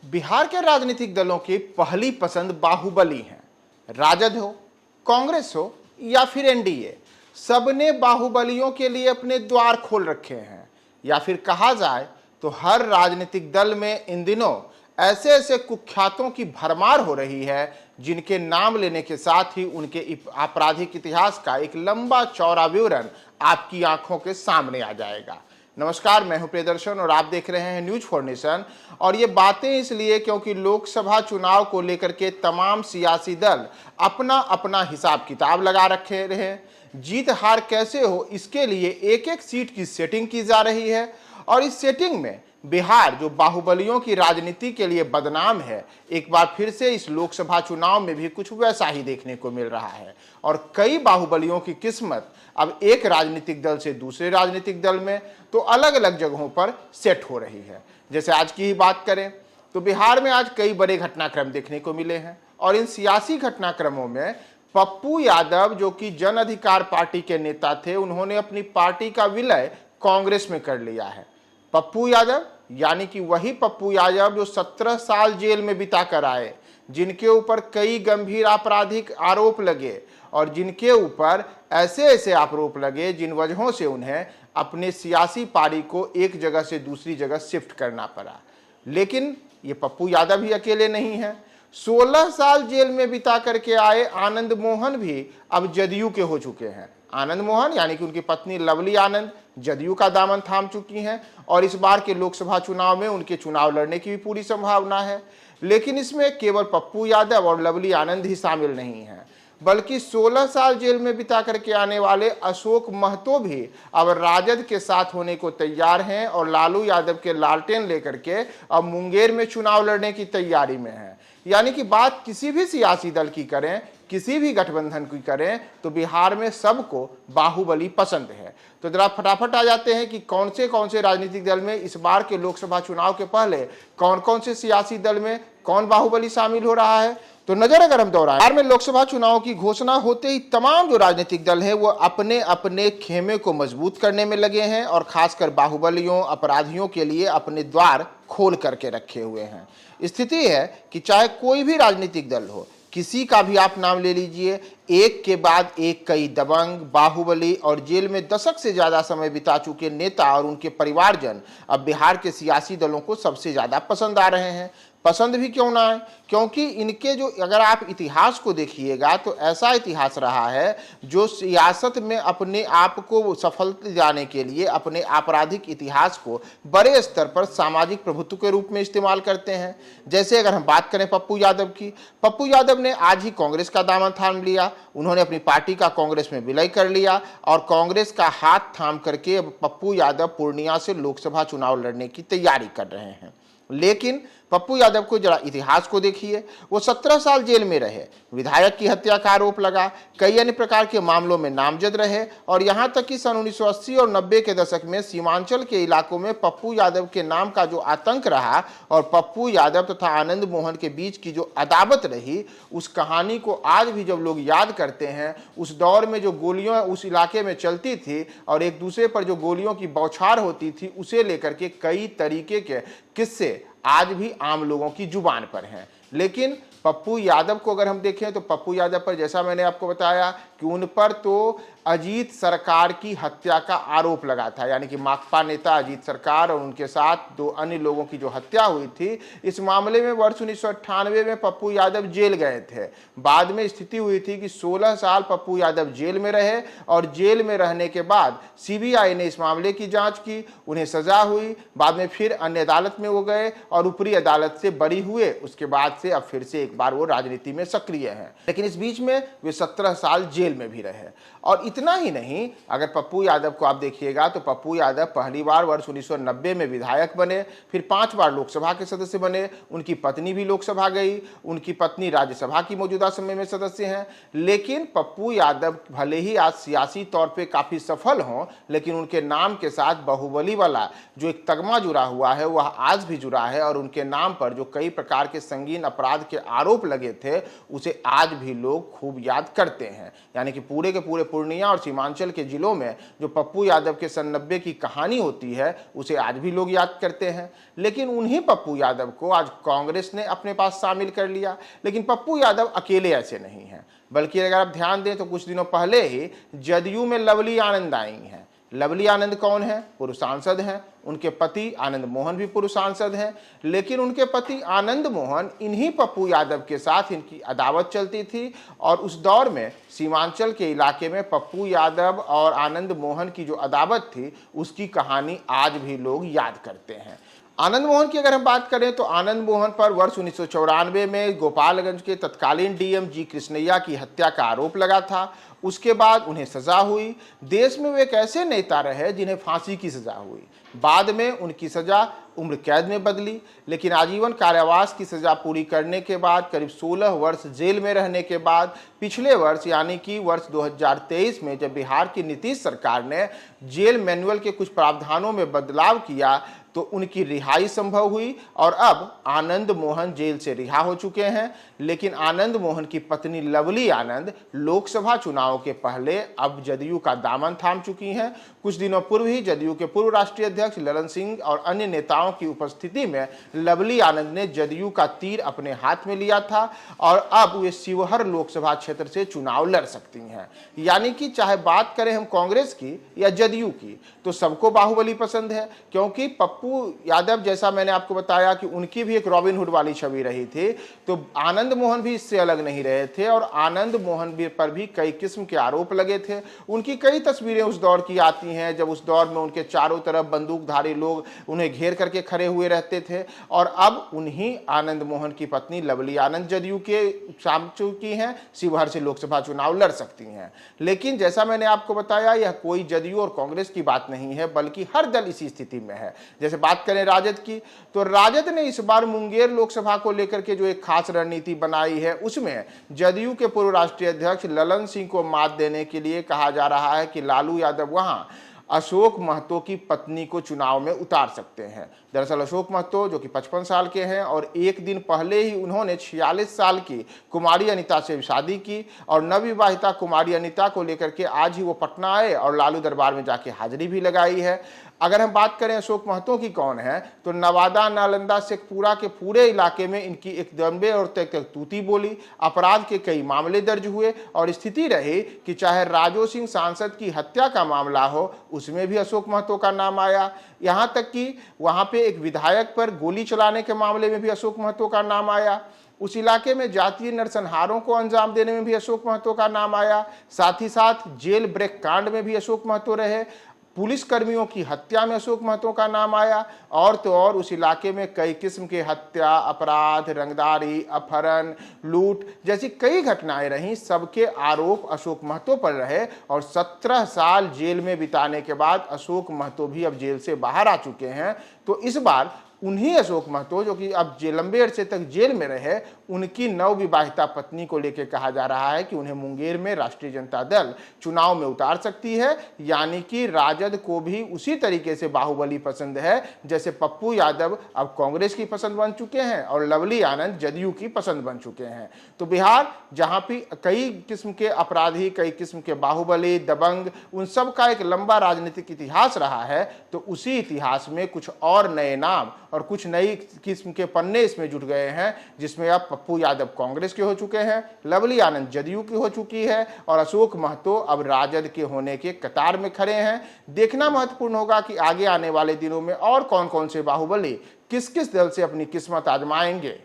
बिहार के राजनीतिक दलों की पहली पसंद बाहुबली है। राजद हो, कांग्रेस हो या फिर एनडीए, सबने बाहुबलियों के लिए अपने द्वार खोल रखे हैं। या फिर कहा जाए तो हर राजनीतिक दल में इन दिनों ऐसे ऐसे कुख्यातों की भरमार हो रही है जिनके नाम लेने के साथ ही उनके आपराधिक इतिहास का एक लंबा चौड़ा विवरण आपकी आंखों के सामने आ जाएगा। नमस्कार, मैं हूं प्रियदर्शन और आप देख रहे हैं न्यूज फॉर नेशन। और ये बातें इसलिए क्योंकि लोकसभा चुनाव को लेकर के तमाम सियासी दल अपना अपना हिसाब किताब लगा रखे रहे। जीत हार कैसे हो, इसके लिए एक एक सीट की सेटिंग की जा रही है। और इस सेटिंग में बिहार, जो बाहुबलियों की राजनीति के लिए बदनाम है, एक बार फिर से इस लोकसभा चुनाव में भी कुछ वैसा ही देखने को मिल रहा है। और कई बाहुबलियों की किस्मत अब एक राजनीतिक दल से दूसरे राजनीतिक दल में तो अलग अलग जगहों पर सेट हो रही है। जैसे आज की ही बात करें तो बिहार में आज कई बड़े घटनाक्रम देखने को मिले हैं। और इन सियासी घटनाक्रमों में पप्पू यादव, जो कि जन अधिकार पार्टी के नेता थे, उन्होंने अपनी पार्टी का विलय कांग्रेस में कर लिया है। पप्पू यादव यानी कि वही पप्पू यादव जो 17 साल जेल में बिता कर आए, जिनके ऊपर कई गंभीर आपराधिक आरोप लगे और जिनके ऊपर ऐसे ऐसे आरोप लगे जिन वजहों से उन्हें अपने सियासी पारी को एक जगह से दूसरी जगह शिफ्ट करना पड़ा। लेकिन ये पप्पू यादव ही अकेले नहीं हैं। 16 साल जेल में बिता करके आए आनंद मोहन भी अब जदयू के हो चुके हैं। आनंद मोहन यानी कि उनकी पत्नी लवली आनंद जदयू का दामन थाम चुकी हैं और इस बार के लोकसभा चुनाव में उनके चुनाव लड़ने की भी पूरी संभावना है। लेकिन इसमें केवल पप्पू यादव और लवली आनंद ही शामिल नहीं हैं, बल्कि 16 साल जेल में बिता करके आने वाले अशोक महतो भी अब राजद के साथ होने को तैयार हैं और लालू यादव के लालटेन लेकर के अब मुंगेर में चुनाव लड़ने की तैयारी में हैं। यानी कि बात किसी भी सियासी दल की करें, किसी भी गठबंधन की करें, तो बिहार में सबको बाहुबली पसंद है। तो जरा फटाफट आ जाते हैं कि कौन से राजनीतिक दल में इस बार के लोकसभा चुनाव के पहले कौन से सियासी दल में कौन बाहुबली शामिल हो रहा है। तो नजर अगर हम दोहराएं, बिहार में लोकसभा चुनाव की घोषणा होते ही तमाम जो राजनीतिक दल है वो अपने अपने खेमे को मजबूत करने में लगे हैं और खासकर बाहुबलियों, अपराधियों के लिए अपने द्वार खोल करके रखे हुए हैं। स्थिति है कि चाहे कोई भी राजनीतिक दल हो, किसी का भी आप नाम ले लीजिए, एक के बाद एक कई दबंग, बाहुबली और जेल में दशक से ज्यादा समय बिता चुके नेता और उनके परिवारजन अब बिहार के सियासी दलों को सबसे ज्यादा पसंद आ रहे हैं। पसंद भी क्यों ना है, क्योंकि इनके जो अगर आप इतिहास को देखिएगा तो ऐसा इतिहास रहा है जो सियासत में अपने आप को सफल जाने के लिए अपने आपराधिक इतिहास को बड़े स्तर पर सामाजिक प्रभुत्व के रूप में इस्तेमाल करते हैं। जैसे अगर हम बात करें पप्पू यादव की, पप्पू यादव ने आज ही कांग्रेस का दामन थाम लिया। उन्होंने अपनी पार्टी का कांग्रेस में विलय कर लिया और कांग्रेस का हाथ थाम करके अब पप्पू यादव पूर्णिया से लोकसभा चुनाव लड़ने की तैयारी कर रहे हैं। लेकिन पप्पू यादव को जरा इतिहास को देखिए, वो 17 साल जेल में रहे, विधायक की हत्या का आरोप लगा, कई अन्य प्रकार के मामलों में नामजद रहे और यहां तक कि सन 1980 और 90 के दशक में सीमांचल के इलाकों में पप्पू यादव के नाम का जो आतंक रहा और पप्पू यादव तथा आनंद मोहन के बीच की जो अदावत रही, उस कहानी को आज भी जब लोग याद करते हैं, उस दौर में जो गोलियां उस इलाके में चलती थी और एक दूसरे पर जो गोलियों की बौछार होती थी, उसे लेकर के कई तरीके के किस्से आज भी आम लोगों की जुबान पर हैं। लेकिन पप्पू यादव को अगर हम देखें तो पप्पू यादव पर, जैसा मैंने आपको बताया कि उन पर तो अजीत सरकार की हत्या का आरोप लगा था, यानी कि माकपा नेता अजीत सरकार और उनके साथ 2 अन्य लोगों की जो हत्या हुई थी, इस मामले में वर्ष 1998 में पप्पू यादव जेल गए थे। बाद में स्थिति हुई थी कि 16 साल पप्पू यादव जेल में रहे और जेल में रहने के बाद सीबीआई ने इस मामले की जांच की, उन्हें सजा हुई, बाद में फिर अन्य अदालत में वो गए और ऊपरी अदालत से बरी हुए। उसके बाद से अब फिर से एक बार वो राजनीति में सक्रिय हैं। लेकिन इस बीच में वे 17 साल जेल में भी रहे। और इतना ही नहीं, अगर पप्पू यादव को आप देखिएगा तो पप्पू यादव पहली बार वर्ष 1990 में विधायक बने, फिर 5 बार लोकसभा के सदस्य बने। उनकी पत्नी भी लोकसभा गई, उनकी पत्नी राज्यसभा की मौजूदा समय में सदस्य हैं। लेकिन पप्पू यादव भले ही आज सियासी तौर पे काफी सफल हों, लेकिन उनके नाम के साथ बाहुबली वाला जो एक तगमा जुड़ा हुआ है वह आज भी जुड़ा है और उनके नाम पर जो कई प्रकार के संगीन अपराध के आरोप लगे थे उसे आज भी लोग खूब याद करते हैं। यानी कि पूरे के पूरे पूर्णिया और सीमांचल के जिलों में जो पप्पू यादव के सन 90 की कहानी होती है उसे आज भी लोग याद करते हैं। लेकिन उन्हीं पप्पू यादव को आज कांग्रेस ने अपने पास शामिल कर लिया। लेकिन पप्पू यादव अकेले ऐसे नहीं हैं, बल्कि अगर आप ध्यान दें तो कुछ दिनों पहले ही जदयू में लवली आनंद आई हैं। लवली आनंद कौन है? पूर्व सांसद हैं। उनके पति आनंद मोहन भी पूर्व सांसद हैं। लेकिन उनके पति आनंद मोहन इन्हीं पप्पू यादव के साथ इनकी अदावत चलती थी और उस दौर में सीमांचल के इलाके में पप्पू यादव और आनंद मोहन की जो अदावत थी उसकी कहानी आज भी लोग याद करते हैं। आनंद मोहन की अगर हम बात करें तो आनंद मोहन पर वर्ष 1994 में गोपालगंज के तत्कालीन डीएम जी कृष्णैया की हत्या का आरोप लगा था। उसके बाद उन्हें सजा हुई। देश में वे एक ऐसे नेता रहे जिन्हें फांसी की सजा हुई। बाद में उनकी सजा उम्र कैद में बदली, लेकिन आजीवन कारावास की सजा पूरी करने के बाद करीब 16 वर्ष जेल में रहने के बाद पिछले वर्ष यानी कि वर्ष 2023 में जब बिहार की नीतीश सरकार ने जेल मैनुअल के कुछ प्रावधानों में बदलाव किया तो उनकी रिहाई संभव हुई और अब आनंद मोहन जेल से रिहा हो चुके हैं। लेकिन आनंद मोहन की पत्नी लवली आनंद लोकसभा चुनाव के पहले अब जदयू का दामन थाम चुकी हैं। कुछ दिनों पूर्व ही जदयू के पूर्व राष्ट्रीय अध्यक्ष ललन सिंह और अन्य नेताओं की उपस्थिति में लवली आनंद ने जदयू का तीर अपने हाथ में लिया था और अब वे शिवहर लोकसभा क्षेत्र से चुनाव लड़ सकती हैं। यानी कि चाहे बात करें हम कांग्रेस की या जदयू की तो सबको बाहुबली पसंद है, क्योंकि पप्पू यादव जैसा मैंने आपको बताया कि उनकी भी एक रॉबिनहुड वाली छवि रही थी, तो आनंद मोहन भी इससे अलग नहीं रहे थे और आनंद मोहन पर भी कई किस्म के आरोप लगे थे। उनकी कई तस्वीरें उस दौर की आती हैं जब उस दौर में उनके चारों तरफ बंदूकधारी लोग उन्हें घेर करके खड़े हुए रहते थे। और अब उन्हीं आनंद मोहन की पत्नी लवली आनंद जदयू के साम चुकी हैं, शिवहर से लोकसभा चुनाव लड़ सकती हैं। लेकिन जैसा मैंने आपको बताया यह कोई जदयू और कांग्रेस की बात नहीं है, बल्कि हर दल इसी स्थिति में है। जैसे बात करें राजद की तो राजद ने इस बार मुंगेर लोकसभा को लेकर के जो एक खास रणनीति बनाई है उसमें जदयू के पूर्व राष्ट्रीय अध्यक्ष ललन सिंह को मात देने के लिए कहा जा रहा है कि लालू यादव वहां अशोक महतो की पत्नी को चुनाव में उतार सकते हैं। दरअसल अशोक महतो जो कि 55 साल के हैं और एक दिन पहले ही उन्होंने 46 साल की कुमारी अनिता से शादी की और नवविवाहिता कुमारी अनिता को लेकर के आज ही वो पटना आए और लालू दरबार में जाके हाजिरी भी लगाई है। अगर हम बात करें अशोक महतो की कौन है तो नवादा नालंदा शेखपुरा के पूरे इलाके में इनकी एक दम्बे और तूती बोली, अपराध के कई मामले दर्ज हुए और स्थिति रही कि चाहे राजो सिंह सांसद की हत्या का मामला हो उसमें भी अशोक महतो का नाम आया। यहाँ तक कि वहाँ पे एक विधायक पर गोली चलाने के मामले में भी अशोक महतो का नाम आया। उस इलाके में जातीय नरसंहारों को अंजाम देने में भी अशोक महतो का नाम आया। साथ ही साथ जेल ब्रेक कांड में भी अशोक महतो रहे। पुलिस कर्मियों की हत्या में अशोक महतो का नाम आया और तो और उस इलाके में कई किस्म के हत्या, अपराध, रंगदारी, अपहरण, लूट जैसी कई घटनाएं रहीं। सबके आरोप अशोक महतो पर रहे और 17 साल जेल में बिताने के बाद अशोक महतो भी अब जेल से बाहर आ चुके हैं। तो इस बार उन्हीं अशोक महतो जो कि अब लंबे अरसे तक जेल में रहे उनकी नवविवाहिता पत्नी को लेकर कहा जा रहा है कि उन्हें मुंगेर में राष्ट्रीय जनता दल चुनाव में उतार सकती है। यानी कि राजद को भी उसी तरीके से बाहुबली पसंद है जैसे पप्पू यादव अब कांग्रेस की पसंद बन चुके हैं और लवली आनंद जदयू की पसंद बन चुके हैं। तो बिहार जहां भी कई किस्म के अपराधी, कई किस्म के बाहुबली, दबंग, उन सब का एक लंबा राजनीतिक इतिहास रहा है, तो उसी इतिहास में कुछ और नए नाम और कुछ नई किस्म के पन्ने इसमें जुट गए हैं, जिसमें अब पप्पू यादव कांग्रेस के हो चुके हैं, लवली आनंद जदयू की हो चुकी है और अशोक महतो अब राजद के होने के कतार में खड़े हैं। देखना महत्वपूर्ण होगा कि आगे आने वाले दिनों में और कौन कौन से बाहुबली किस किस दल से अपनी किस्मत आजमाएंगे।